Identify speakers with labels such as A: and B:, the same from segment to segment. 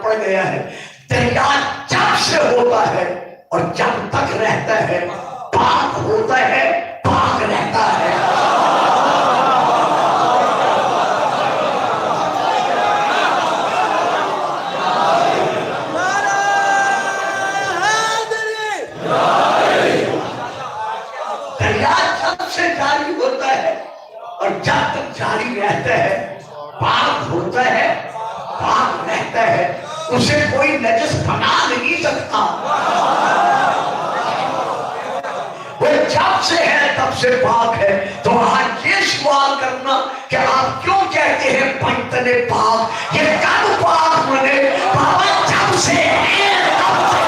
A: پڑ گیا ہے. دریا جب سے ہوتا ہے اور جب تک رہتا ہے، پاک ہوتا ہے، پاک رہتا ہے. دریا جب سے جاری ہوتا ہے اور جب تک جاری رہتا ہے، پاک ہوتا ہے، پاک رہتا ہے. اسے کوئی نجس بنا نہیں سکتا. وہ جب سے ہے تب سے پاک ہے. تو آج یہ سوال کرنا کہ آپ کیوں کہتے ہیں بنتنے پاک، یہ کب پاک بنے؟ بابا جب سے ہے تب سے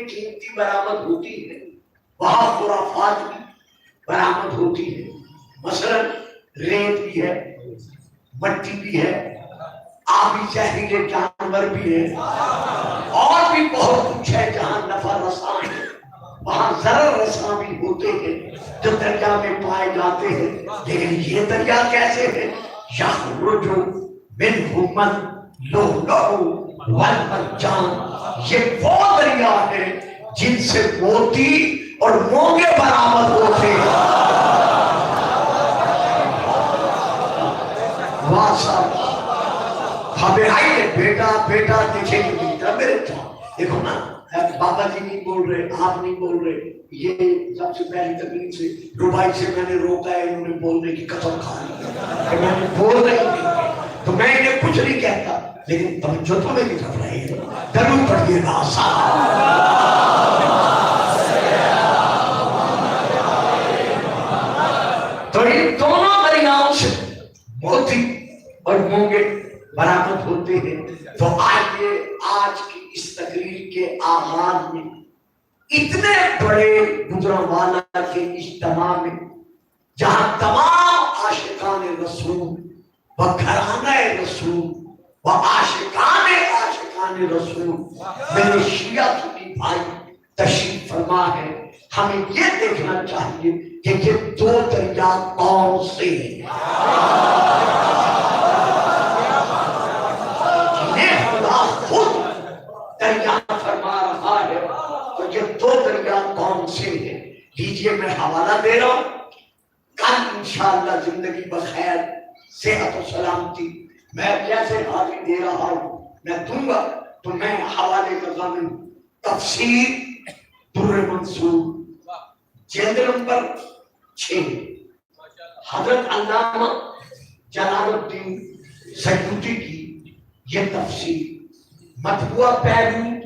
A: قیمتی برآمد ہوتی ہے، وہاں خرافات بھی برآمد ہوتی ہے. مثلا ریت بھی ہے، مٹی بھی ہے، آبی زہریلے جانور بھی ہے، اور بھی بہت کچھ ہے. جہاں نفع رساں ہے وہاں ضرر رساں بھی ہوتے ہیں جو دریا میں پائے جاتے ہیں. لیکن یہ دریا کیسے ہے؟ یخرج منہ اللؤلؤ والمرجان. یہ وہ دریا ہے جن سے موتی اور مونگے برآمد ہوتے ہیں. واہ صاحب، ہمیں آئیے بیٹا بیٹا دیکھیں گے بیٹا میرے دیکھو نا. بابا جی نہیں بول رہے، آپ نہیں بول رہے. یہ سب سے پہلی تقریر سے ربائی سے میں نے روکا ہے، انہوں نے بولنے کی قسم کھا لی کہ میں نے بول رہی تو میں انہیں کچھ نہیں کہتا. لیکن توجہ تو میری طرف رہی ہے. درود پڑھیے گا تو ان دونوں دریاؤں سے موتی اور مونگے برآمد ہوتے ہیں. تو آئیے آج کی اس تقریر کے آغاز میں اتنے بڑے گجرانوالہ کے اجتماع میں، جہاں تمام عاشقان رسول و گھرانہ رسول و عاشقان رسول میرے شیعہ سنی بھائی تشریف فرما ہے، ہمیں یہ دیکھنا چاہیے کہ یہ دو دریا کون سے ہیں جنہیں خدا خود دریا فرما رہا ہے. تو یہ دو دریا کون سے ہیں؟ لیجئے میں حوالہ دے رہا ہوں. کل انشاءاللہ زندگی بخیر صحت و سلامتی میں جیسے حاضری دے رہا ہوں میں دوں گا. تو میں حوالے کا ضامن تفسیر در منصور جلد نمبر 6 حضرت علامہ جلال الدین سیوطی کی یہ تفسیر مطبوعہ بیروت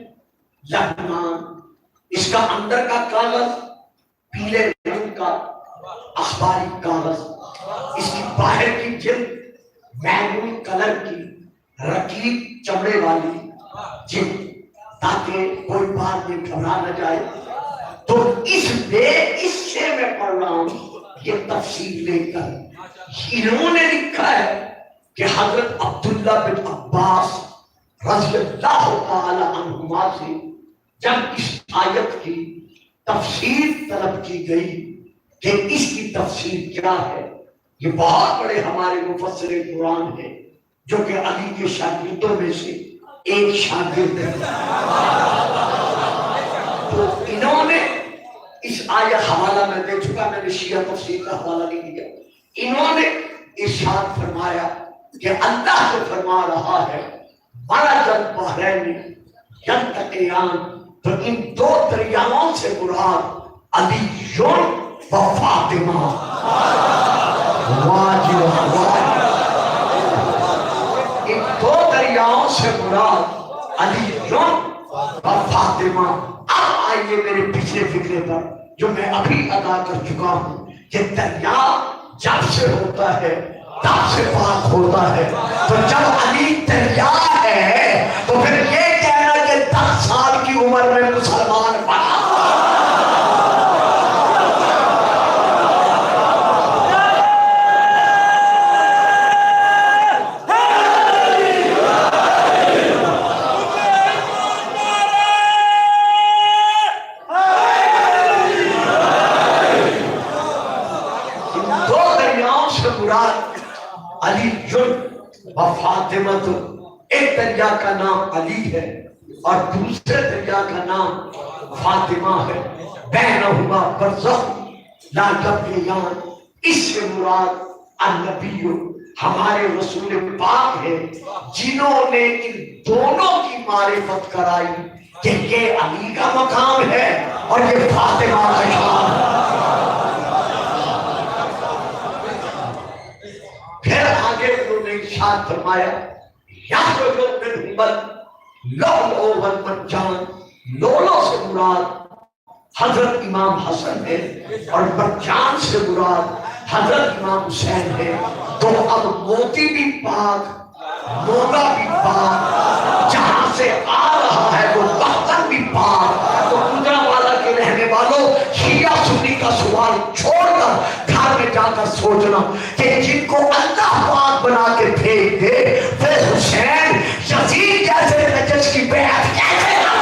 A: لبنان. اس کا اندر کا کاغذ پیلے رنگ کا اخباری کاغذ، اس کی باہر کی جلد میرون کلر کی رقیق چمڑے والی جلد، تاکہ کوئی بات میں گھبرا نہ جائے. تو اس سے میں پڑھ رہا ہوں یہ تفسیر لے کر. انہوں نے لکھا ہے کہ حضرت عبداللہ بن عباس رضی اللہ تعالی عنہما سے جب اس آیت کی تفسیر طلب کی گئی کہ اس کی تفسیر کیا ہے، یہ بہت بڑے ہمارے مفسر قرآن ہیں جو کہ علی کے شاگردوں میں سے ایک شاگرد ہے. تو انہوں نے اس آیت حوالہ میں دے چکا، میں نے شیعہ تفسیر کا حوالہ نہیں دیا. انہوں نے ارشاد فرمایا کہ اللہ جو فرما رہا ہے مرج البحرین یلتقیان، تو ان دو دریاؤں سے مراد علی و فاطمہ. ان دو دریاؤں سے مراد علی و اور فاطمہ. اب آئیے میرے پچھلے فکرے پر جو میں ابھی ادا کر چکا ہوں کہ دریا جب سے ہوتا ہے تب سے پاک ہوتا ہے. تو جب علی دریا ہے تو پھر یہ کہنا کہ 10 سال کی عمر میں مسلمان بنا. علی و فاطمہ. ایک دریا کا نام علی ہے اور دوسرے دریا کا نام فاطمہ ہے. بینہما برزخ لا یبغیان. اس سے مراد النبی ہمارے رسول پاک ہے جنہوں نے ان دونوں کی معرفت کرائی کہ یہ علی کا مقام ہے اور یہ فاطمہ کا مقام ہے. پھر آگے انہوں نے ارشاد فرمایا یخرج منہما اللؤلؤ والمرجان. لولو سے مراد حضرت امام حسن ہے اور مرجان سے مراد حضرت امام حسین ہے. تو اب موتی بھی پاک مولا بھی پاک جہاں سے آ رہا ہے وہ بختر بھی پاک. تو گجرانوالہ کے رہنے والوں شیعہ سنی کا سوال چھوڑ کر گھر میں جا کر سوچنا کہ جن کو اللہ پاک بنا کے بھیج دے پھر حسین یزید جیسے نجس کی بیعت کیسے نہ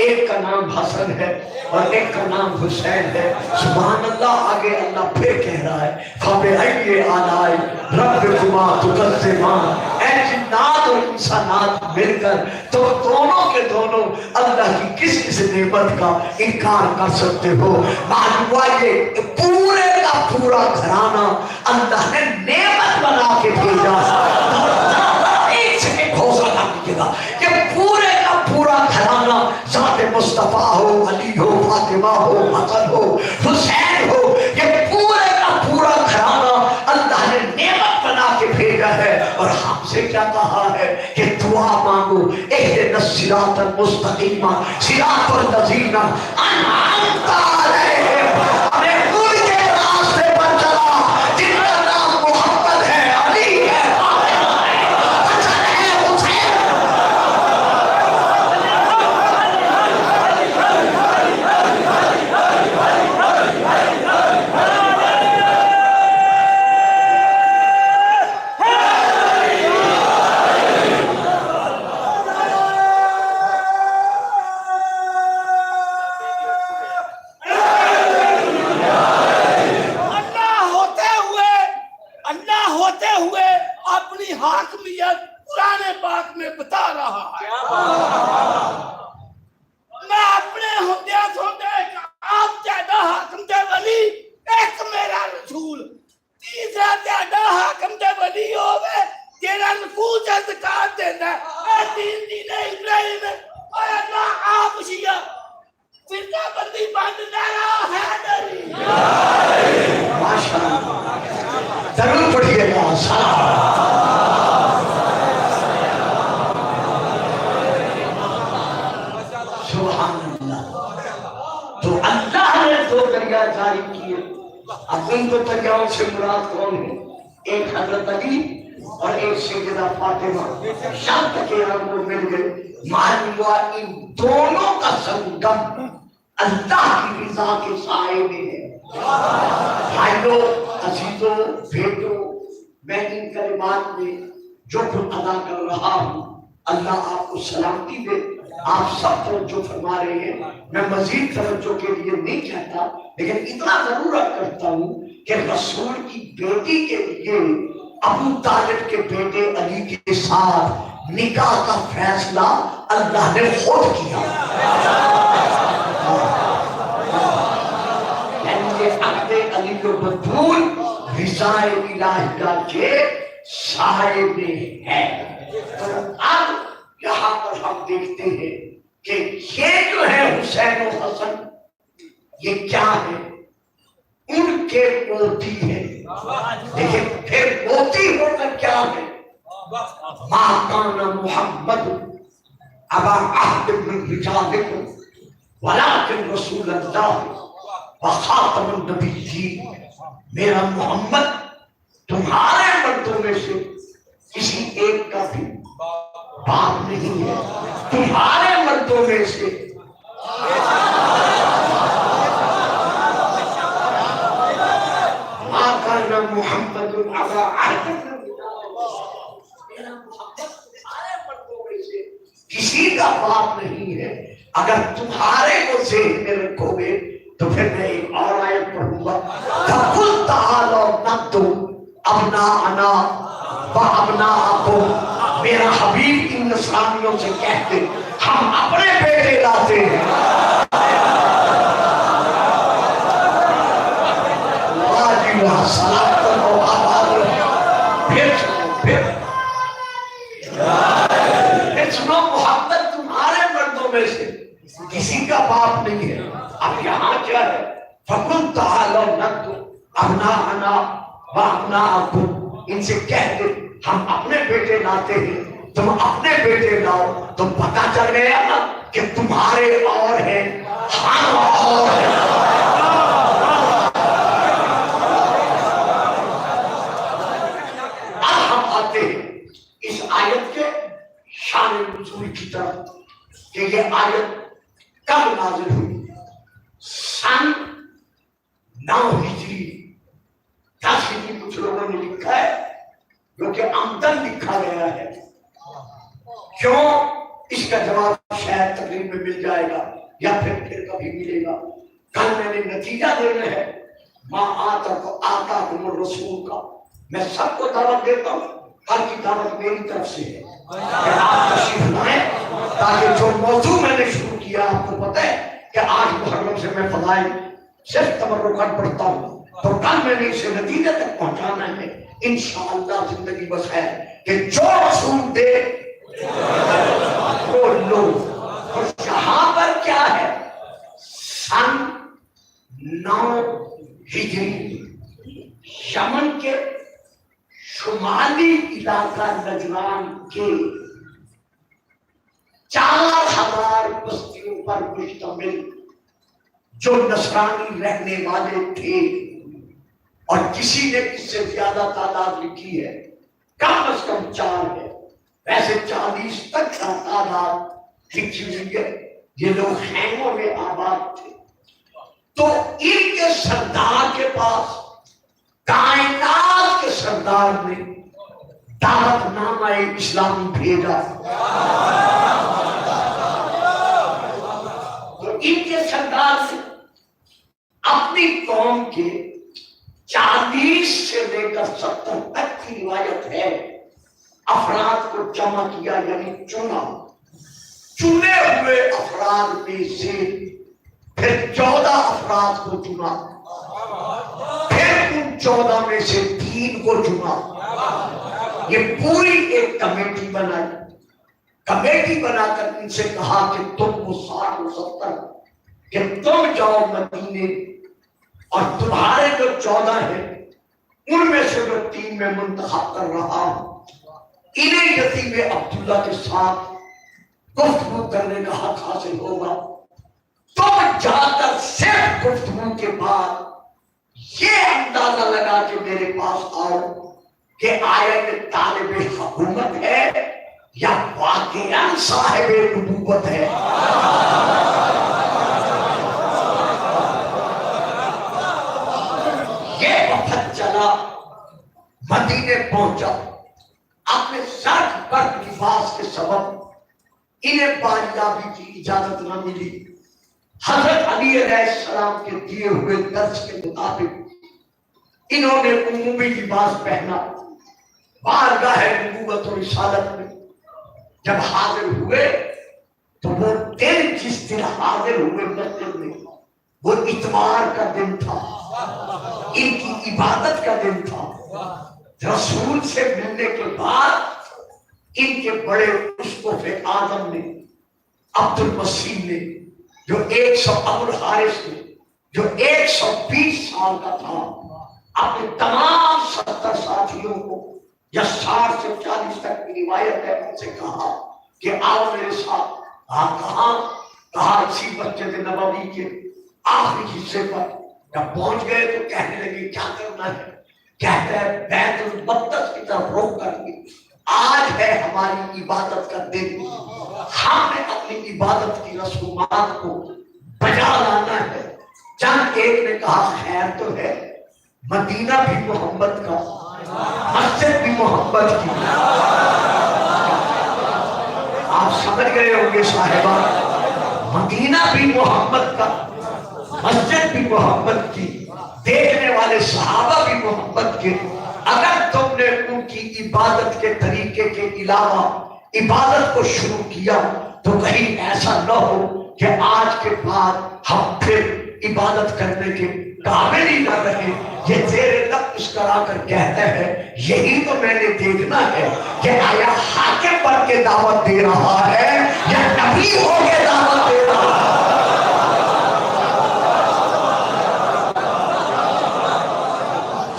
A: ایک کا نام حسن ہے اور ایک کا نام حسین ہے. سبحان اللہ. آگے اللہ پھر کہہ رہا ہے فَبِأَيِّ آلَاءِ رَبِّكُمَا تُكَذِّبَانِ. اے جنات اور انسانات مل کر تو دونوں کے دونوں اللہ کی کس کس نعمت کا انکار کر سکتے ہو. معلوم ہوا یہ پورے کا پورا گھرانہ اللہ نے نعمت بنا کے بھیجا. ایک سیکنڈ حوصلہ کر دیجیے گا کہ پورے کا پورا گھرانہ ذات مصطفیٰ ہو علی ہو فاطمہ ہو حسن ہو حسین ہو یہ پورے کا پورا گھرانہ اللہ نے نعمت بنا کے بھیجا ہے. اور ہم سے کیا کہا ہے کہ دعا مانگو اہدنا الصراط المستقیم صراط الذین انعمت علیہم. ہمیں ان کے راستے پر چلا جن کا نام محمد ہے علی ہے فاطمہ ہے حسن ہے حسین. ضرور پڑھیے گا. سبحان اللہ. تو اللہ نے دو دریا جاری کیے. اب ان دو دریاؤں سے مراد کون ہے؟ ایک حضرت علی اور ایک سیدہ فاطمہ. شب کے رنگ کو مل گئے. معلوم ہوا ان دونوں کا سنگم اللہ کی رضا کے سائے میں ہے. بھائیوں عزیزوں بیٹوں میں ان کلمات میں جو کچھ ادا کر رہا ہوں اللہ آپ کو سلامتی دے. آپ سب توجہ فرما رہے ہیں. میں مزید توجہ کے لیے نہیں کہتا لیکن اتنا ضرور کرتا ہوں کہ رسول کی بیٹی کے لیے ابو طالب کے بیٹے علی کے ساتھ نکاح کا فیصلہ اللہ نے خود کیا. یعنی یہ عہد علی و بطول رضائے الہیہ کے سائے میں ہے. تو اب یہاں پر ہم دیکھتے ہیں کہ یہ جو ہے حسین و حسن یہ کیا ہے؟ ان کے موتی ہے. لیکن پھر موتی ہو کر کیا ہے؟ ما کان محمد ابا احد من رجالکم ولکن رسول اللہ وخاتم النبیین. میرا محمد تمہارے مردوں میں سے کسی ایک کا بھی باپ نہیں ہے. تمہارے مردوں میں سے محمد ابا احد کسی کا باپ نہیں ہے. اگر تمہارے کو ذہن میں رکھو گے تو پھر میں ایک اور آیت پڑھوں گا. فَقُلْ تَعَالَوْا نَقْتُلْ أَبْنَاءَنَا وَأَبْنَاءَكُمْ. میرا حبیب ان نصرانیوں سے کہتے ہم اپنے بیٹے لاتے ہیں. سنو محمد تمہارے مردوں میں سے کسی کا باپ نہیں ہے. اب یہاں کیا ہے؟ فَقُلْ تَعَالَوْا نَقْتُلْ أَبْنَاءَنَا وَأَبْنَاءَكُمْ. ان سے کہہ دے ہم اپنے بیٹے لاتے ہیں تم اپنے بیٹے لاؤ. تو پتہ چل گیا نا کہ تمہارے اور ہیں ہم اور ہیں. اب ہم آتے ہیں اس آیت کے شان نزول کی طرف کہ یہ آیت کب نازل ہوئی. سن 9 ہجری 10 ہجری کچھ لوگوں نے لکھا ہے جو کہ آمدن لکھا گیا ہے. کیوں؟ اس کا جواب شاید تقریب میں مل جائے گا یا پھر کبھی ملے گا. کل میں نے نتیجہ دینا ہے ماں آتا ہم رسول کا. میں سب کو دعوت دیتا ہوں. ہر کی دعوت میری طرف سے ہے کہ آپ تشریف لائیں تاکہ جو موضوع میں نے شروع کیا آپ کو پتہ ہے کہ آج محرم سے میں فضائل صرف تبرکات پڑھتا ہوں. تو کل میں نے اسے نتیجے تک پہنچانا ہے انشاءاللہ. زندگی بس ہے کہ جو رسول دے وہ لو. اور یہاں پر کیا ہے؟ سن 9 ہجری یمن کے شمالی علاقہ نجران کے 4000 بستیوں پر مشتمل جو نصرانی رہنے والے تھے اور کسی نے اس سے زیادہ تعداد لکھی ہے کم از کم 4 ہے. ویسے 40 تک کا تعداد لکھی ہوئی ہے. یہ لوگ خیموں میں آباد تھے. تو ان کے سردار کے پاس کائنات کے سردار نے دعوت نامہ اسلامی بھیجا. تو ان کے سردار سے اپنی قوم کے 40 سے لے کر 70 تک کی روایت ہے افراد کو جمع کیا یعنی چنا. چنے ہوئے افراد میں سے پھر 14 افراد کو چنا. پھر ان 14 میں سے 3 کو چنا. یہ پوری ایک کمیٹی بنائی. کمیٹی بنا کر ان سے کہا کہ تم وہ 60 و 70 کہ تم جاؤ مدینے اور تمہارے جو 14 ہیں ان میں سے جو 3 میں منتخب کر رہا ہوں انہیں یتیم عبداللہ کے ساتھ گفتگو کرنے کا حق حاصل ہوگا. تم جا کر صرف گفتگو کے بعد یہ اندازہ لگا کہ میرے پاس آؤ کہ آیا کہ طالب حکومت ہے یا واقعاً صاحب نبوت ہے. یہ وقت چلا مدینے پہنچا. اپنے سر پر لباس کے سبب انہیں باریابی کی اجازت نہ ملی۔ حضرت علی علیہ السلام کے دیے ہوئے درس کے مطابق انہوں نے عمومی لباس پہنا، بارگاہ نبوت و رسالت میں جب حاضر ہوئے تو وہ دن جس دن حاضر ہوئے مسجد میں وہ اتوار کا دن تھا، ان کی عبادت کا دن تھا۔ رسول سے ملنے کے بعد ان کے بڑے اسقف اعظم نے عبد المسیح نے جو ابو الحارث نے جو 120 سال کا تھا، اپنے تمام 70 ساتھیوں کو یا 60 سے 40 تک کی روایت ہے ان سے کہا کہ آؤ میرے ساتھ۔ کہا اسی مسجد نبوی کے آخری حصے پر جب پہنچ گئے تو کہنے لگے کیا کرنا ہے؟ کہتا ہے بیت المقدس کی طرف رخ کر کے آج ہے ہماری عبادت کا دن، ہم نے اپنی عبادت کی رسومات کو بجا لانا ہے۔ جب ایک نے کہا خیر تو ہے، مدینہ بھی محمد کا، مسجد بھی محمد کی۔ آپ سمجھ گئے ہوں گے صاحبہ، مدینہ بھی محمد کا، مسجد بھی محمد کی، دیکھنے والے صحابہ بھی محمد کے۔ اگر تم نے ان کی عبادت کے طریقے کے علاوہ عبادت کو شروع کیا تو کہیں ایسا نہ ہو کہ آج کے بعد ہم پھر عبادت کرنے کے قابل ہی نہ رہے۔ یہ تیرے لب مسکرا کر کہتا ہے یہی تو میں نے دیکھنا ہے کہ آیا حاکم بن کے دعوت دے رہا ہے یا نبی ہو کے دعوت دے رہا ہے۔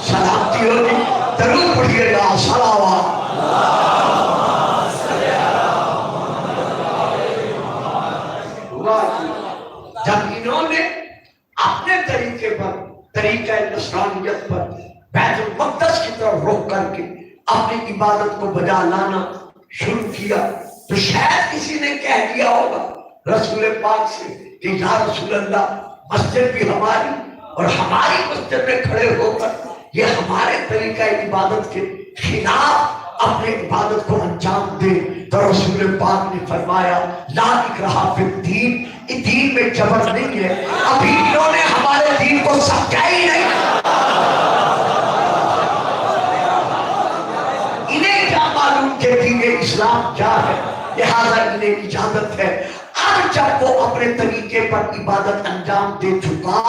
A: سلامتی ہوگی، درود پڑھیے گا، صلوات۔ جب انہوں نے اپنے طریقے پر، طریقہ نصرانیت پر بیت المقدس کی طرف رخ کر کے اپنی عبادت کو بجا لانا شروع کیا تو شاید کسی نے کہہ دیا ہوگا رسول پاک سے کہ یا رسول اللہ، مسجد بھی ہماری اور ہماری مسجد میں کھڑے ہو کر یہ ہمارے طریقہ عبادت کے خلاف اپنے عبادت کو انجام دے۔ تو رسول پاک نے فرمایا لا اکراہ فی الدین، دین میں جبر نہیں ہے۔ ابھی انہوں نے ہمارے دین کو سمجھا ہی نہیں، انہیں کیا معلوم کہ دین اسلام کیا ہے، لہذا انہیں اجازت ہے۔ اب جب وہ اپنے طریقے پر عبادت انجام دے چکا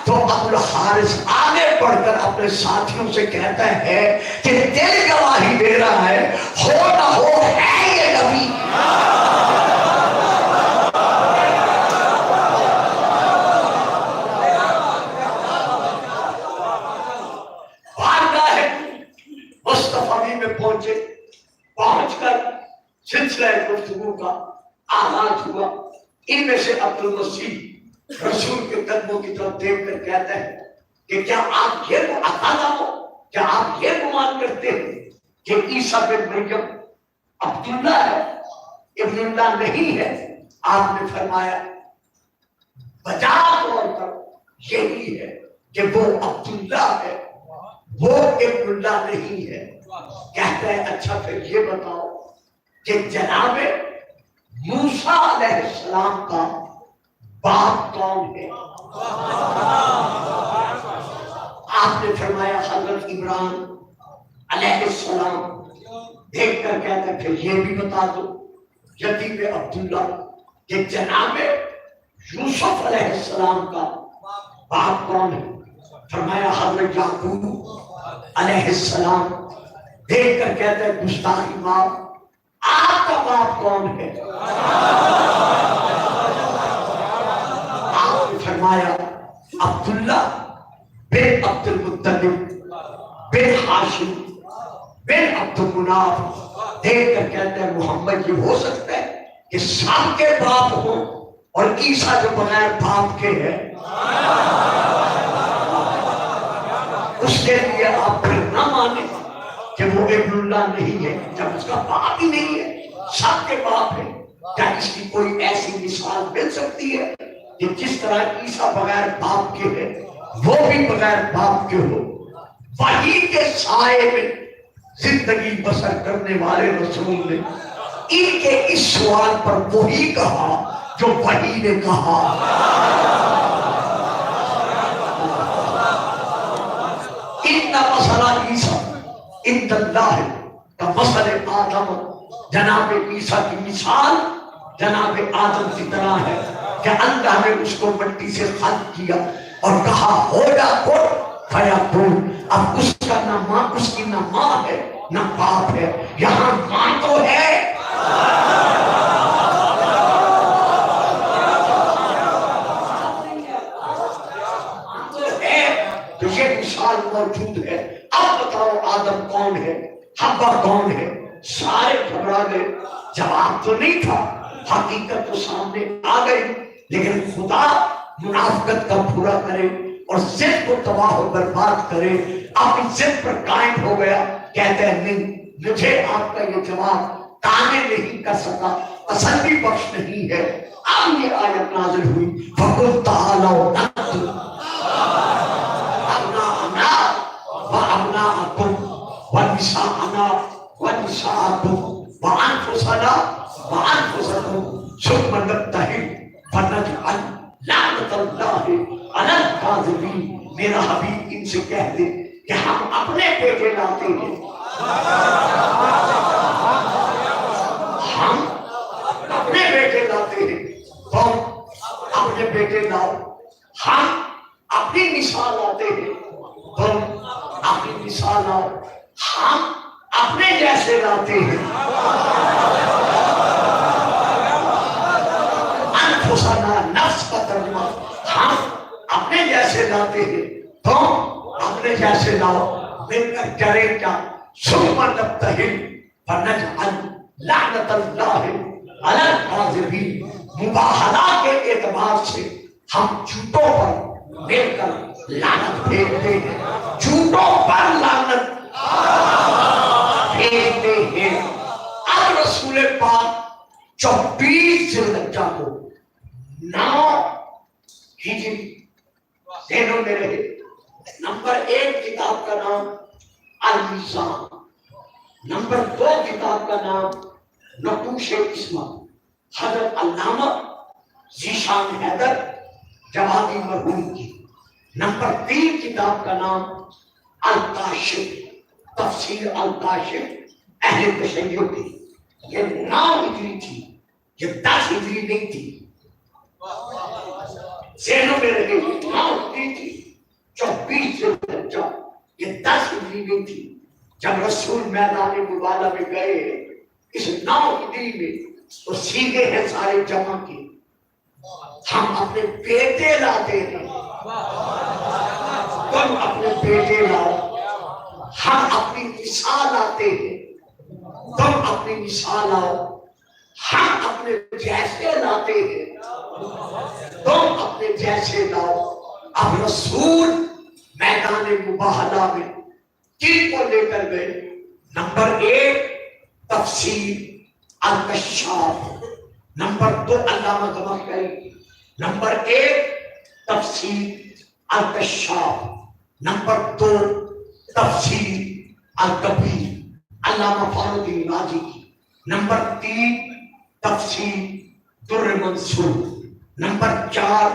A: تو ابو الحارث آگے بڑھ کر اپنے ساتھیوں سے کہتا ہے کہ دل گواہی دے رہا ہے ہو نہ ہو ہے یہ نبی۔ بارگاہ مصطفی میں پہنچے، پہنچ کر سلسلہ گفتگو کا آغاز ہوا۔ ان میں سے عبد المسیح رسول کے قدموں کی طرف دیکھ کر کہتا ہے کہ کیا آپ یہ ہو، کیا آپ یہ گمان کرتے ہیں کہ عیسیٰ بن مریم عبداللہ ہے، ابن اللہ نہیں ہے؟ آپ نے فرمایا بجا طور پر یہی ہے کہ وہ عبداللہ ہے، وہ ابن اللہ نہیں ہے۔ کہتا ہے اچھا پھر یہ بتاؤ کہ جناب موسیٰ علیہ السلام کا باپ کون ہے؟ آپ نے فرمایا حضرت عمران علیہ السلام۔ دیکھ کر کہتا ہے پھر یہ بھی بتا دو یتیم عبداللہ کہ جناب یوسف علیہ السلام کا باپ کون ہے؟ فرمایا حضرت یعقوب علیہ السلام۔ دیکھ کر کہتا ہے گستاخی معاف، آپ کا باپ کون ہے؟ آپ نے فرمایا عبداللہ بن عبد المطلب بن ہاشم بن عبد المناف۔ دیکھ کر کہتا ہے محمد یہ ہو سکتا ہے کہ سب کے باپ ہوں اور عیسیٰ جو بغیر باپ کے ہے؟ اس کے لیے آپ پھر نہ مانیں کہ وہ ابن اللہ نہیں ہے جب اس کا باپ ہی نہیں ہے، سب کے باپ ہے۔ کیا اس کی کوئی ایسی مثال مل سکتی ہے کہ جس طرح عیسیٰ بغیر باپ کے ہے وہ بھی بغیر باپ کے ہو؟ وحی کے سائے میں زندگی بسر کرنے والے رسول نے ان کے اس سوال پر وہی کہا جو وحی نے کہا. ان مثل عیسیٰ عند اللہ کمثل آدم، جناب عیسیٰ کی مثال جناب آدم کی طرح ہے کہ اللہ نے اس کو مٹی سے خلق کیا اور کہا ہو جا کن فیکون. اب اس کا نہ ماں، اس کی نہ ماں ہے نہ باپ ہے، یہاں ماں تو ہے. تو یہ مثال موجود ہے. اب بتاؤ آدم کون ہے، حوا کون ہے؟ سارے گھبرا گئے، جواب تو نہیں تھا، حقیقت تو سامنے آ گئی. لیکن خدا منافقت کا پورا کرے اور ضد کو تباہ و برباد کرے. آپ ضد پر قائم ہو گیا، کہتے ہیں نہیں، مجھے آپ کا یہ جواب قانع نہیں کر سکا، تسلی بخش نہیں ہے. اب یہ آیت نازل ہوئی فَقُلْ تَعَالَوْا نَتْلُ أَبْنَاءَنَا وَأَبْنَاءَكُمْ وَنِسَاءَنَا وَنِسَاءَكُمْ وَأَنفُسَنَا وَأَنفُسَكُمْ ثُمَّ نَبْتَهِلْ فَنَجْعَلْ لَعْنَةَ اللَّهِ عَلَى الْكَاذِبِينَ. میرا حبیب ان سے کہہ دے کہ ہم اپنے بیٹے لاتے ہیں، ہم اپنے بیٹے لاتے ہیں، تم اپنے بیٹے لاؤ. ہم اپنی مثال لاتے ہیں، تم اپنی مثال لاؤ. ہم اپنے جیسے لاتے ہیں، انفسنا، نفس کا ترجمہ، ہم اپنے جیسے لاتے ہیں، تم اپنے جیسے لاؤ. مل کر کرے کیا؟ ثم نبتہل فنجعل لعنت اللہ علی الکاذبین. مباہلہ کے اعتبار سے ہم جھوٹوں پر مل کر لعنت بھیجتے ہیں، جھوٹوں پر لعنت بھیجتے ہیں. اب رسول پاک 24 ذوالحجہ کو 9 ہجری ذہنوں میں رہے. نمبر 1 کتاب کا نام المیزان، نمبر 2 کتاب کا نام نقوش عصمت، حضرت علامہ ذیشان حیدر جوادی مرحوم کی. نمبر 3 کتاب کا نام الکاشف، تفسیر الکاشف اہل تشیع کی. یہ 9 ہجری تھی، یہ 10 ہجری نہیں تھی. ذہنوں میں رہے یہ 9 ہجری تھی. 24 ذوالحجہ یہ 10 ہجری نہیں تھی. جب رسول میدان مبالغہ میں گئے اس 9 ہجری میں تو سیدھے ہیں سارے جمع کے. ہم اپنے بیٹے لاتے ہیں، تم اپنے بیٹے لاؤ. ہم اپنی مثال لاتے ہیں، تم اپنی مثال لاؤ. ہم اپنے جیسے لاتے ہیں، تم اپنے جیسے لاؤ. اب رسول میدان مباہلہ میں کن کو لے کر گئے؟ نمبر 1 تفسیر الکشاف، نمبر 2 علامہ زمخشری. نمبر 1 تفسیر الکشاف، نمبر 2 تفسیر الکبیر علامہ فاروق رازی کی. نمبر 3 تفسیر در منصور. نمبر 4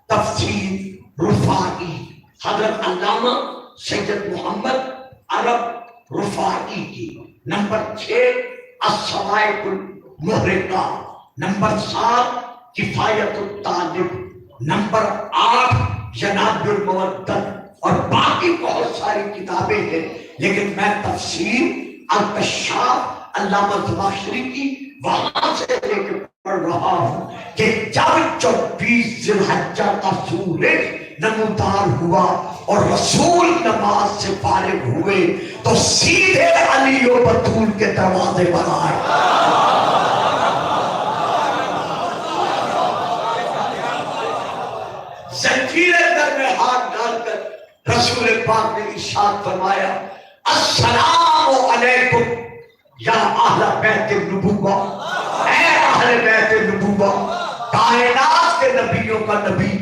A: تفسیر رفاعی حضرت علامہ سید محمد عرب رفاعی کی. نمبر 6 الصواعق المحرقہ. نمبر 7 کفایت الطالب. نمبر 8 جناب المودت. اور باقی بہت ساری کتابیں ہیں، لیکن میں تفسیر الکشاف علامہ زمخشری کی وہاں سے لے کے پڑھ رہا ہوں کہ جب 24 ذوالحجہ کا سورج نمودار ہوا اور رسول نماز سے فارغ ہوئے تو سیدھے علی و بطول کے دروازے پر آئے. زنجیر در میں ہاتھ ڈال کر رسول پاک نے ارشاد فرمایا السلام علیکم یا اہل بیت النبوہ، اے اہل بیت النبوہ، کائنات کے نبیوں کا نبی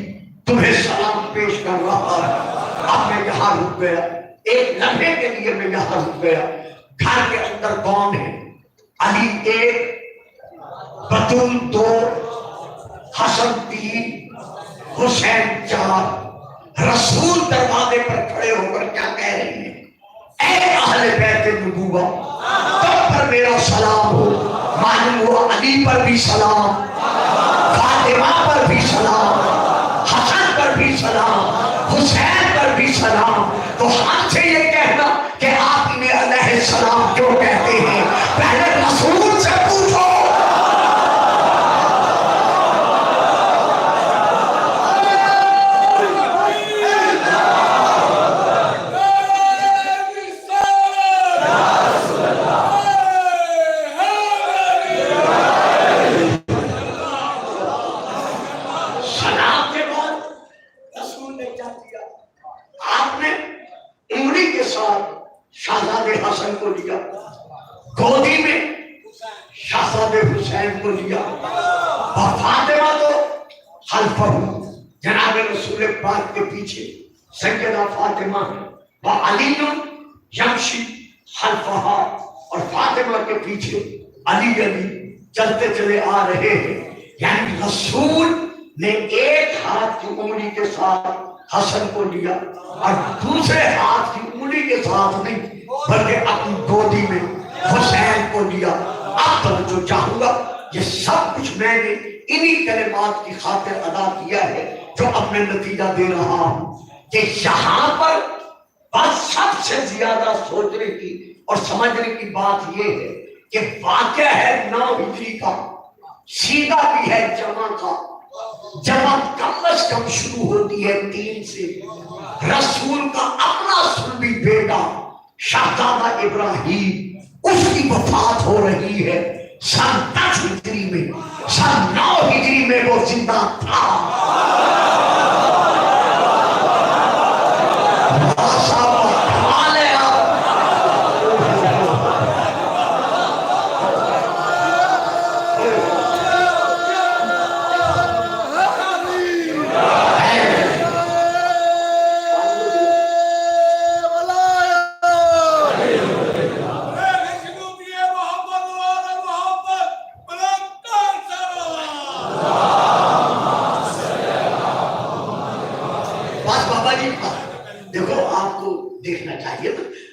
A: تمہیں سلام پیش کر رہا ہے. اب میں یہاں رک گیا، ایک لمحے کے لیے میں یہاں رک گیا. گھر کے اندر کون ہے؟ علی 1، بطول 2، حسن 3، حسین 4۔ رسول دروازے پر کھڑے ہو کر کیا کہہ رہی ہیں؟ اے اہل بیت نبوہ، تم پر میرا سلام ہو، معلوم ہوا علی پر بھی سلام، فاطمہ پر بھی سلام، حسن پر بھی سلام، حسین پر بھی سلام۔ تو ہم سے یہ کہنا کہ آپ انہیں علیہ السلام کیوں کہتے ہیں، پہلے رسول سے پوچھو۔ شہزادے حسن کو لیا، گودی میں شہزادے حسین کو لیا، فاطمہ تو خلفہ جناب رسول پاک کے پیچھے سیدہ فاطمہ ہے، وعلی یمشی خلفہ، اور فاطمہ کے پیچھے علی چلتے چلے آ رہے ہیں۔ یعنی رسول نے ایک ہاتھ کی انگلی کے ساتھ حسن کو لیا اور دوسرے ہاتھ کی انگلی کے ساتھ نہیں بلکہ اپنی گودی میں حسین کو لیا۔ اب توجہ چاہوں گا، یہ سب کچھ میں نے انہی کلمات کی خاطر ادا کیا ہے جو اب میں نتیجہ دے رہا ہوں کہ یہاں پر بات سب سے زیادہ سوچنے کی اور سمجھنے کی بات یہ ہے کہ واقعہ ہے 9 ہجری کا، سیدھا بھی ہے جمع کا، جمع کم از کم شروع ہوتی ہے 3 سے۔ رسول کا اپنا سلبی بیٹا شہزادہ ابراہیم، اس کی وفات ہو رہی ہے سن 10 ہجری میں، سن 9 ہجری میں وہ زندہ تھا۔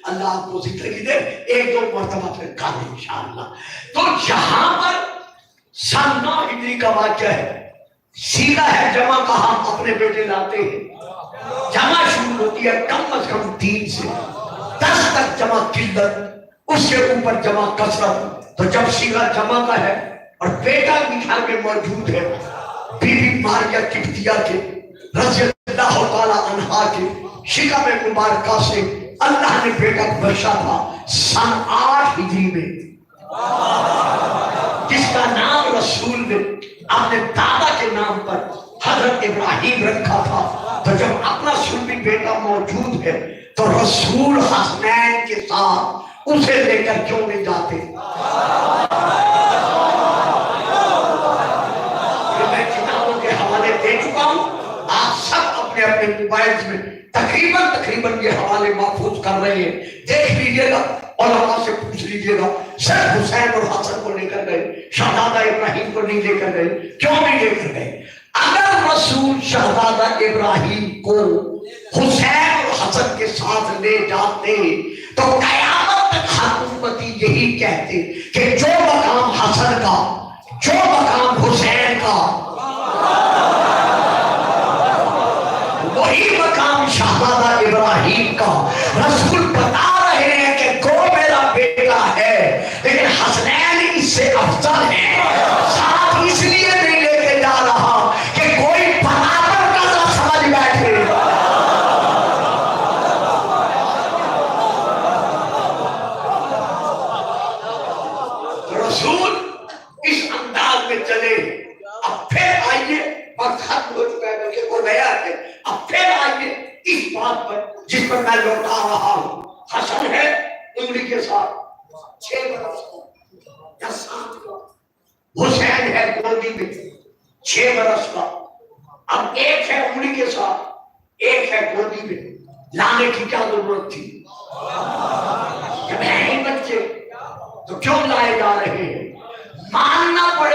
A: اللہ آپ کو زندگی دے، 1-2 مرتبہ پھر کام انشاءاللہ۔ تو یہاں پر سن 9 ہجری کا واقعہ ہے، سیدھا ہے جمع کا، ہم اپنے بیٹے لاتے ہیں، جمع شروع ہوتی ہے کم از کم 3 سے 10 تک جمع قلت، اس کے اوپر جمع کثرت۔ تو جب سیدھا جمع کا ہے اور بیٹا بھی گھر میں موجود ہے، بی بی ماریہ قبطیہ کے رضی اللہ تعالی عنہا کے شکم مبارکہ سے اللہ نے بیٹا بخشا تھا سن 8 ہجری میں، جس کا نام رسول نے اپنے دادا کے نام پر حضرت ابراہیم رکھا تھا۔ تو جب اپنا سلبی بیٹا موجود ہے تو رسول حسنین کے ساتھ اسے لے کر کیوں نہیں جاتے؟ میں کتابوں کے حوالے دے چکا ہوں، آپ سب اپنے اپنے موبائل میں تقریباً یہ حوالے محفوظ کر رہے ہیں، دیکھ لیجئے گا، علماء سے پوچھ لیجئے گا۔ صرف حسین اور حسن کو لے کر گئے، شہزادہ ابراہیم کو نہیں لے کر گئے، کیوں نہیں لے کر گئے؟ اگر رسول شہزادہ ابراہیم کو حسین اور حسن کے ساتھ لے جاتے تو قیامت تک حکومتی یہی کہتے کہ جو مقام حسن کا، جو مقام حسین کا، وہی مقام شہزادہ ابراہیم کا۔ رسول بتا رہے ہیں کہ گو میرا بیٹا ہے لیکن حسنین اس سے افضل ہے، ساتھ اس لیے نہیں لے کے جا رہا کہ کوئی برابر کا نہ سمجھ بیٹھے۔ رسول اس انداز میں چلے، اب پھر آئیے، وقت ختم ہو چکا ہے بلکہ وہ نیا ہے، اب پھر آئیے اس بات پر جس پر میں لوٹا رہا ہوں۔ حسن ہے انگلی کے ساتھ 6 برس یا 7 کا، حسین ہے گودی میں 6 برس کا۔ اب ایک ہے انگلی کے ساتھ، ایک ہے گودی میں، لانے کی کیا ضرورت تھی؟ جب ہیں ہی بچے تو کیوں لائے جا رہے ہیں؟ ماننا پڑے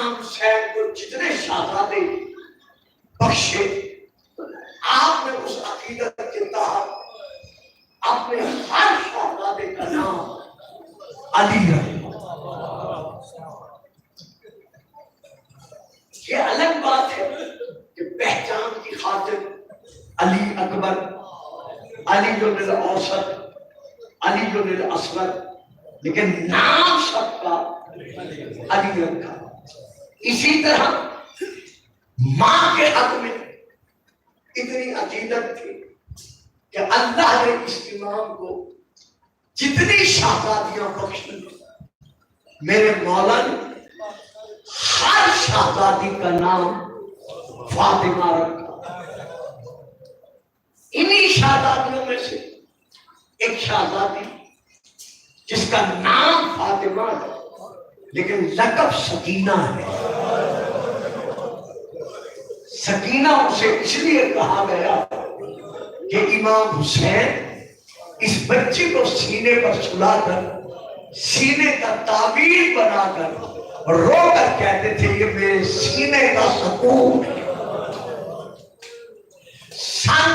A: امام حسین کو جتنے شہزادے بخشے آپ نے اس عقیدت کے تحت اپنے ہر شہزادے کا نام علی رکھا۔ یہ الگ بات ہے کہ پہچان کی خاطر علی اکبر، علی الاوسط، علی الاصغر، لیکن نام سب کا علی رکھا۔ اسی طرح ماں کے حق میں اتنی عقیدت تھی کہ اللہ نے اس امام کو جتنی شہزادیاں بخشی، میرے مولا نے ہر شہزادی کا نام فاطمہ رکھا۔ انہی شہزادیوں میں سے ایک شہزادی جس کا نام فاطمہ ہے لیکن لقب سکینہ ہے۔ سکینہ اسے اس لیے کہا گیا کہ امام حسین اس بچی کو سینے پر سلا کر سینے کا تعبیر بنا کر رو کر کہتے تھے یہ میرے سینے کا سکون ہے۔ سن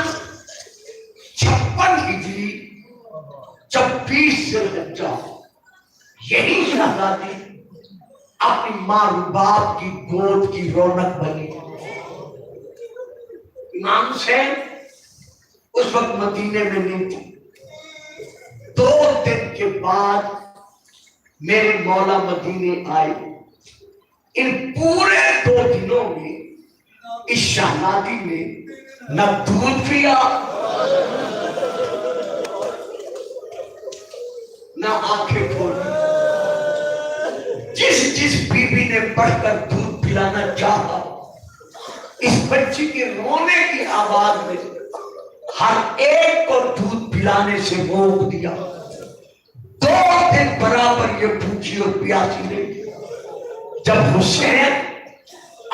A: 56 ہجری 26 ذوالحجہ یہی شہزادی اپنی ماں رباب کی گود کی رونق بنی۔ امام حسین اس وقت مدینے میں نہیں تھے۔ 2 دن کے بعد میرے مولا مدینے آئے۔ ان پورے 2 دنوں میں اس شہزادی نے نہ دودھ پیا نہ آنکھیں کھولی۔ جس بی بی نے بڑھ کر دودھ پلانا چاہا، اس بچی کے رونے کی آواز میں ہر ایک کو دودھ پلانے سے روک دیا۔ 2 دن برابر یہ بھوکی اور پیاسی رہی۔ جب حسین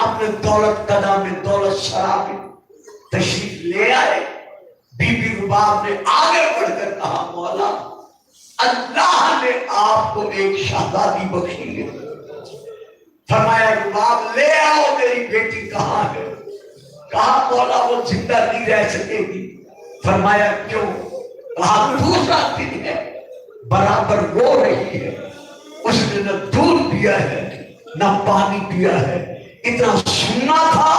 A: اپنے دولت قدا میں دولت سرا میں تشریف لے آئے، بی بی رباب نے آگے بڑھ کر کہا مولا اللہ نے آپ کو ایک شہزادی بخشی ہے۔ فرمایا رباب لے آؤ میری بیٹی کہاں ہے؟ کہا مولا وہ زندہ نہیں رہ سکے گی۔ فرمایا کیوں؟ کہا دوسرا دن ہے برابر رو رہی ہے، اس نے نہ دودھ پیا ہے نہ پانی پیا ہے، اتنا سننا تھا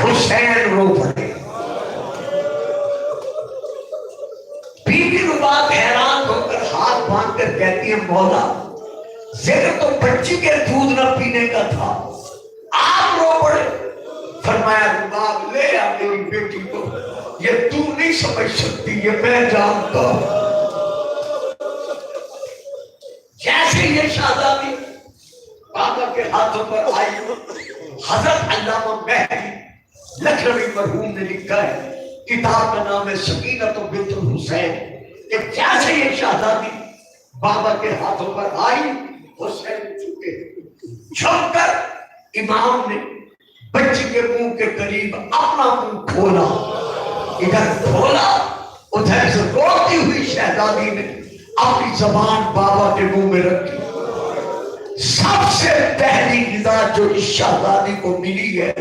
A: حسین رو پڑے۔ بی بی رباب حیران ہو کر ہاتھ باندھ کر کہتی ہے مولا ذکر تو بچی کے دودھ نہ پینے کا تھا، آپ رو پڑے۔ فرمایا رباب لے آ میری بیٹی کو، یہ تو نہیں سمجھ سکتی، یہ میں جانتا ہوں۔ جیسے یہ شہزادی بابا کے ہاتھوں پر آئی، حضرت علامہ مہدی لکھنوی مرحوم نے لکھا ہے، کتاب کا نام ہے سکینۃ بنت الحسین، کہ جیسے یہ شہزادی بابا کے ہاتھوں پر آئی، حسین چھپ کر امام نے بچی کے منہ کے قریب اپنا منہ کھولا، ادھر کھولا، ادھر سے روتی ہوئی شہزادی نے اپنی زبان بابا کے منہ میں رکھی۔ سب سے پہلی غذا جو اس شہزادی کو ملی ہے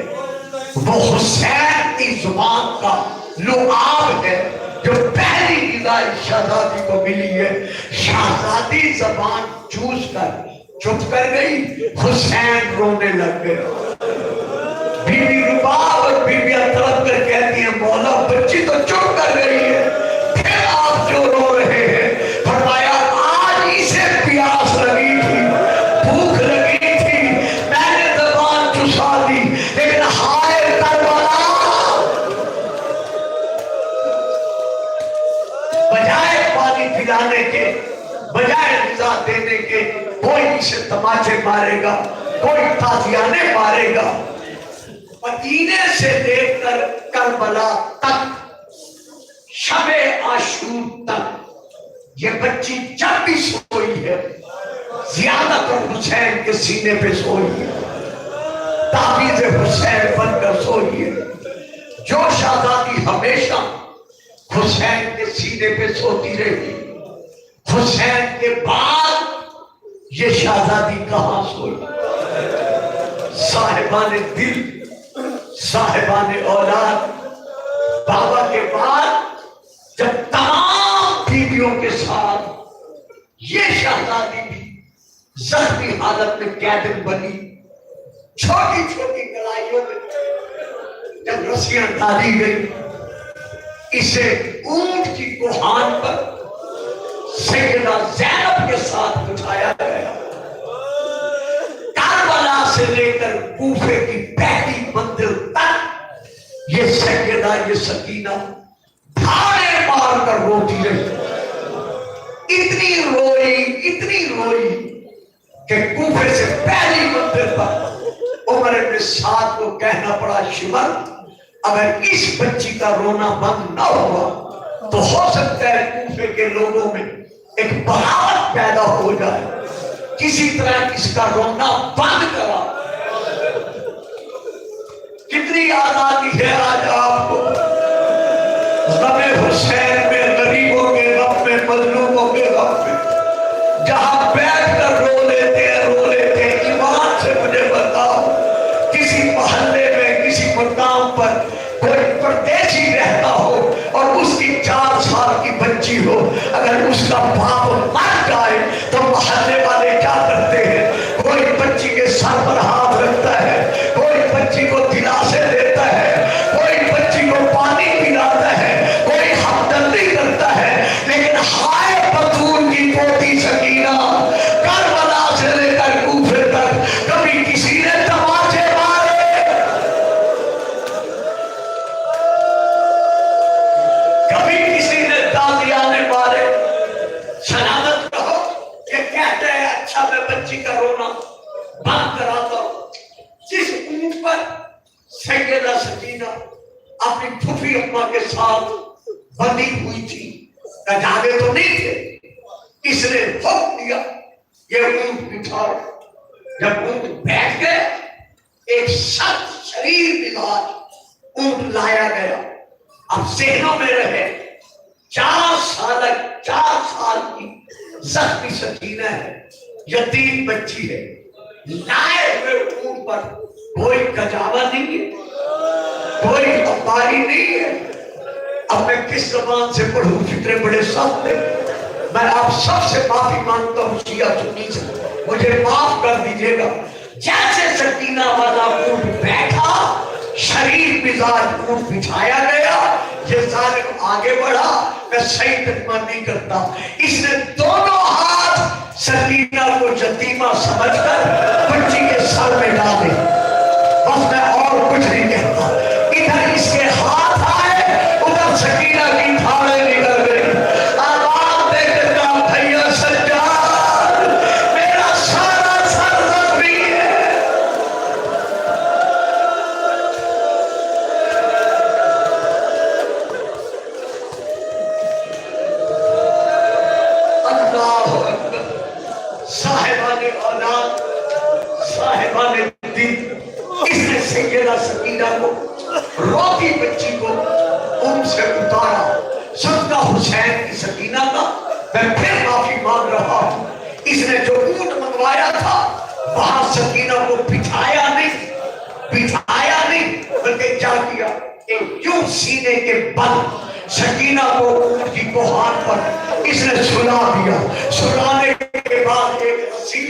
A: وہ حسین کی زبان کا لعاب ہے، جو پہلی غذا اس شہزادی کو ملی ہے۔ شہزادی زبان چوس کر چپ کر گئی، حسین رونے لگ گیا۔ بی بی رباب اور بی بی طلب کر کہتی ہیں مولا بچی تو چپ کر گئی ہے، پھر آپ جو رو رہے ہیں؟ فرمایا آج اسے پیاس لگی تھی، بھوک لگی تھی، میں نے زبان چسا دی، لیکن ہائے کربلا، بجائے پانی پلانے کے، بجائے غذا دینے کے، کوئی اسے تماچے مارے گا، کوئی تازیانے مارے گا۔ مدینے سے لے کر کربلا تک، شب عاشور تک یہ بچی جب بھی سوئی ہے زیادہ تر حسین کے سینے پہ سوئی ہے، تعویذ حسین بن کر سوئی ہے۔ جو شہزادی ہمیشہ حسین کے سینے پہ سوتی رہی، حسین کے بعد یہ شہزادی کہاں سوئی؟ صاحبان دل، صاحبان اولاد، بابا کے بعد جب تمام بیویوں کے ساتھ یہ شہزادی بھی زخمی حالت میں قیدن بنی، چھوٹی چھوٹی لڑائیوں میں جب رسیاں ڈالی گئی، اسے اونٹ کی کوہان پر سیدہ زینب کے ساتھ بٹھایا گیا۔ کربلا سے لے کر کوفے کی پہلی منزل تک یہ سیدہ یہ سکینہ دھاڑے مار کر روتی رہی، اتنی روئی کہ کوفے سے پہلی منزل پر عمر بن سعد کو کہنا پڑا، شمر اگر اس بچی کا رونا بند نہ ہوا تو ہو سکتا ہے کوفے کے لوگوں میں ایک بغاوت پیدا ہو جائے، کسی طرح اس کا رونا بند کرا۔ کتنی آزادی ہے آج آپ کو، غم حسین میں، غریبوں کے غم میں، مظلوموں کے غم میں، جہاں بیٹھ کر رو لیتے ہیں۔ ایمان سے مجھے بتاؤ، کسی محلے میں کسی مقام پر کوئی پردیسی رہتا ہو اور اس کی 4 سال کی بچی ہو، اگر اس کا باپ مر جائے تو محلے والے کیا کرتے ہیں؟ کوئی بچی کے سر پر ہاتھ رکھتا ہے، کوئی بچی کو دلاسے دیتا ہے، کوئی بچی کو پانی پلاتا ہے، کوئی ہمدردی کرتا ہے۔ لیکن ہائے بطول کی پوتی سکینہ، کربلا سے لے کر کوفے تک کبھی کسی نے تماچے مارے، کبھی کسی نے تازیانے مارے؟ سلامت رہو کہ کہتے ہیں اچھا میں بچی کا رونا بند کراتا ہوں۔ جس اونٹ پر سیدہ سکینہ اپنی پھوپھی اماں کے ساتھ بندھی ہوئی تھی، کجاوے تو نہیں تھے، اس نے حکم دیا یہ اونٹ بٹھاؤ۔ جب اونٹ بیٹھ گئے، ایک سخت شریر مزاج اونٹ لایا گیا۔ اب ذہنوں میں رہے 4 سال کی زخمی سکینہ ہے، یتیم بچی ہے، لائے ہوئے اونٹ پر کوئی کجاوا نہیں ہے، کوئی امباری نہیں ہے۔ اب میں کس زبان سے پڑھوں؟ فکرے بڑے سخت ہیں۔ میں آپ سب سے معافی مانگتا ہوں، شیعہ سنی سے مجھے معاف کر دیجیے گا۔ جیسے سکینہ والا اونٹ بیٹھا، شریر مزاج اونٹ بچھایا گیا، یہ ظالم آگے بڑھا۔ میں صحیح ترجمہ نہیں کرتا، اس نے دونوں ہاتھ سکینہ کو یتیمہ سمجھ کر بچی کے سر میں ڈالے۔ بس میں اور کچھ نہیں کہتا۔ ادھر اس کے ہاتھ آئے، ادھر سکینہ کی دھاڑیں نکل گئی۔ آواز دے کر کہا، بھیا سجاد، میرا سارا سر زخمی ہے۔ اللہ اکبر۔ صاحبان اولاد، صاحبان دل، اس نے سیدہ سکینہ کو، روتی بچی کو اونٹ سے اتارا۔ صدقہ حسین کی سکینہ کا میں پھر معافی مانگ رہا ہوں۔ اس نے جو اونٹ منگوایا تھا وہاں سکینہ کو بٹھایا نہیں، بلکہ کیا کیا؟ ایک یوں سینے کے بل سکینہ کو اونٹ کی کوہان پر اس نے سلا دیا۔ سلانے کے بعد ایک رسی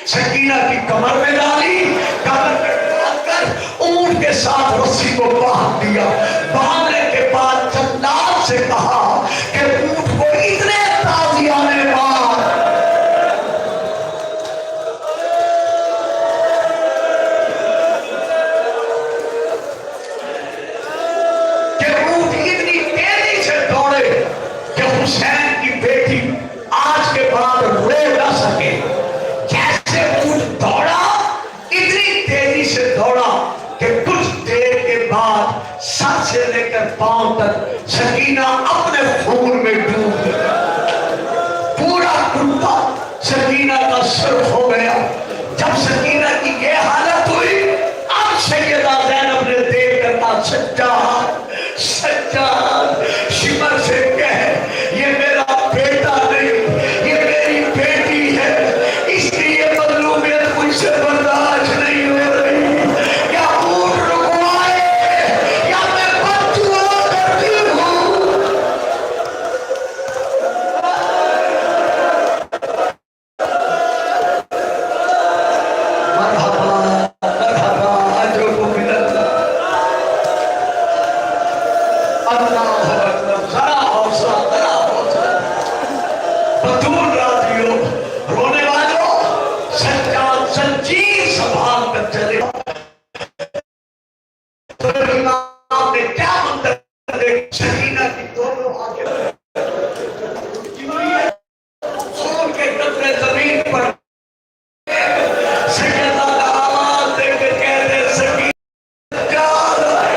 A: سکینہ کی کمر میں ڈالی، کمر میں ڈال کر اونٹ کے ساتھ رسی کو باندھ دیا۔ باندھنے کے بعد جلاد سے کہا کہ اونٹ کو اتنے تازیانے مار کہ اونٹ اتنی تیزی سے دوڑے کہ حسین کی بیٹی آج کے بعد رو نہ سکے۔ جیسے اونٹ دوڑا، اتنی تیزی سے دوڑا کہ کچھ دیر کے بعد سر سے لے کر پاؤں تک سکینہ اپنے خون میں ڈوب گئی۔ پورا کرتا سکینہ کا سرخ ہو گیا۔ جب سکینہ کی یہ حالت ہوئی، اب سیدہ زینب نے دیکھ کر کہا، سجاد شمر سے کہہ یہ میرا بیٹا نہیں، یہ میری بیٹی ہے، اس لیے مظلومیت مجھ سے برداشت نہیں ہو رہی۔ ذرا حوصلہ، ذرا حوصلہ۔ بطول راضیوں، رونے والوں، سجاد زنجیر سنبھال کر چلے۔ تو امام نے کیا منظر دیکھ، سکینہ کی دونوں آنکھیں خون کے قطرے زمین پر، سیدہ کا آواز دے کے کہہ دے سکینہ جان آئے۔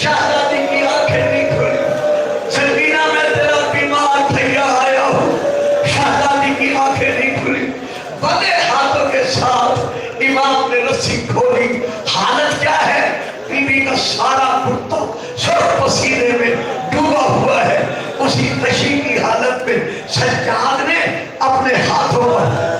A: شہزادی کی آنکھیں نہیں کھلی، سکینہ میں تیرا بیمار بھیا آیا ہوں۔ شہزادی کی آنکھیں نہیں کھلی، بندے ہاتھوں کے ساتھ امام نے رسی کھولی۔ حالت کیا ہے؟ بیوی کا سارا کرتا سر پسینے میں ڈوبا ہوا ہے۔ اسی نشی کی حالت میں سجاد نے اپنے ہاتھوں پر